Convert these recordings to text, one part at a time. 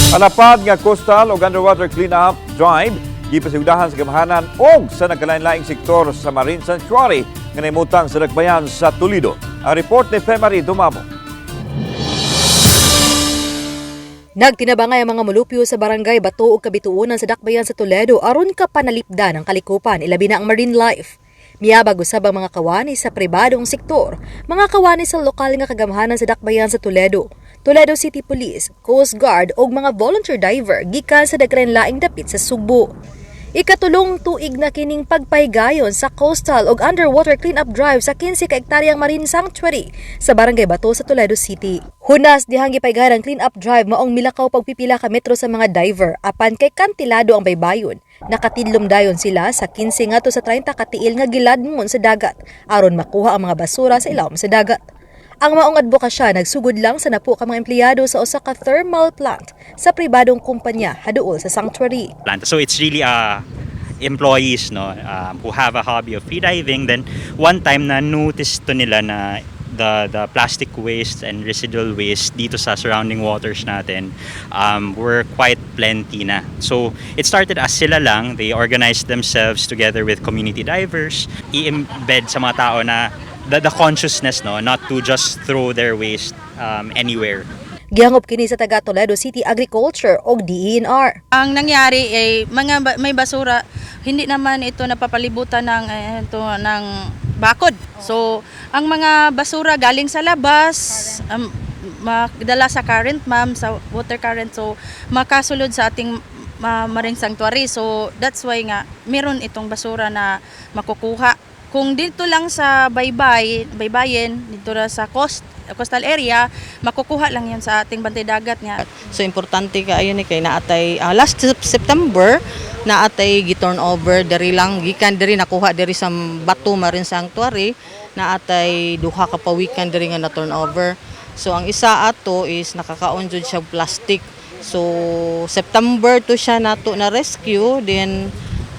Palapad nga coastal ug underwater cleanup drive gipasigdahan sa gamhanan og sa nagkalain-laing sektor sa Marine Sanctuary nga nahimutang sa Dakbayan sa Toledo. Ang report ni Femari Dumamo. Nagtinabangay ang mga mulupyo sa barangay Bato ug Kabituonan sa Dakbayan sa Toledo aron ka panalipdan ang kalikupan ilabi na ang marine life. Miyabag usab ang mga kawani sa pribadong sektor, mga kawani sa lokal nga kagamhanan sa Dakbayan sa Toledo, Toledo City Police, Coast Guard ug mga volunteer diver gikan sa daghan laing dapit sa Sugbo. Ikatulong tuig na kining pagpaygayon sa coastal ug underwater cleanup drive sa 15 ka hektaryang Marine Sanctuary sa Barangay Bato sa Toledo City. Hunas dihang gipaygayon ang cleanup drive maong milakaw pagpipila ka metro sa mga diver apan kay kantilado ang baybayon. Nakatidlom dayon sila sa 15 ngadto sa 30 ka tiil nga giladmon sa dagat aron makuha ang mga basura sa ilawom sa dagat. Ang maong adbokasya nagsugod lang sa napo ka mga empleyado sa usa ka thermal plant sa pribadong kumpanya haduol sa sanctuary. So it's really employees who have a hobby of freediving. Then one time na notice to nila na the plastic waste and residual waste dito sa surrounding waters natin were quite plenty na. So it started as sila lang, they organized themselves together with community divers, i-embed sa mga tao na the consciousness not to just throw their waste anywhere. Gihangop kini sa taga Toledo City Agriculture o DENR. Ang nangyari ay may basura, hindi naman ito napapalibutan ng bakod. So, ang mga basura galing sa labas, makadala sa current sa water current, so makasulod sa ating Marine Sanctuary. So, that's why nga meron itong basura na makukuha. Kung dito lang sa baybayin, dito na sa coastal area, makukuha lang yun sa ating bantay dagat nga. So importante kaayo ni kay naatay last September naatay gi-turn over diri lang gikan diri nakuha diri sa Bato Marine Sanctuary, naatay duha ka pawikan diri nga na turn over. So ang isa ato is nakakaon jud siya plastic. So September to siya nato na rescue, then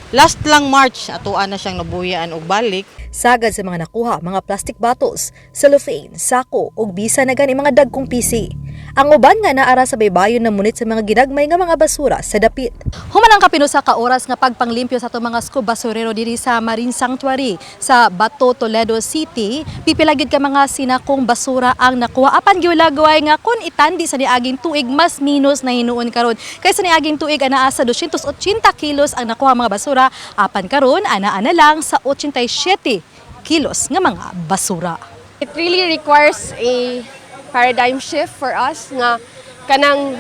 last lang March atoan na siyang nabuyaan og balik. Sagad sa mga nakuha, mga plastic bottles, cellophane, sako ug bisa na gani mga dagkong PC. Ang uban nga naara sa baybayon na munit sa mga ginagmay nga mga basura sa dapit. Human ang kapinusa ka oras nga pagpanglimpyo sa atong mga scuba basurero diri sa Marine Sanctuary sa Bato, Toledo City. Pipilagid ka mga sinakong basura ang nakuha apan giulagway nga kun itandi sa niaging tuig mas minus na hinuon karon. Kaysa niaging tuig anaa sa 280 kilos ang nakuha mga basura, apan karon anaa na lang sa 87 kilos nga mga basura. It really requires a paradigm shift for us nga kanang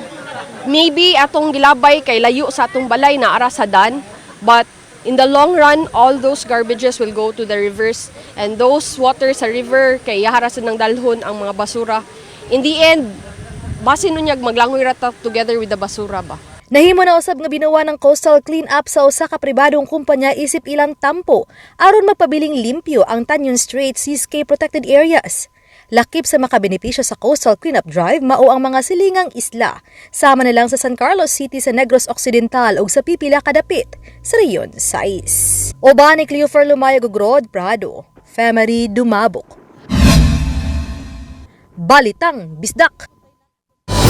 maybe atong gilabay kay layo sa atong balay na ara sa dan, but in the long run all those garbages will go to the rivers, and those water sa river kay yaharasan ng dalhon ang mga basura. In the end, basin nunyag maglangoy rata together with the basura ba. Nahimo na usab nga binawa ng coastal cleanup sa usa ka pribadong kumpanya isip ilang tampo aron magpabiling limpyo ang Tanyon Strait Seascape Protected Areas. Lakip sa makabenepisyo sa coastal cleanup drive mao ang mga silingang isla, sama na lang sa San Carlos City sa Negros Occidental ug sa pipila ka dapit sa Reyon 6. Oba ni Cleofer Lumayo Gogrod Prado, Femari Dumabok. Balitang Bisdak.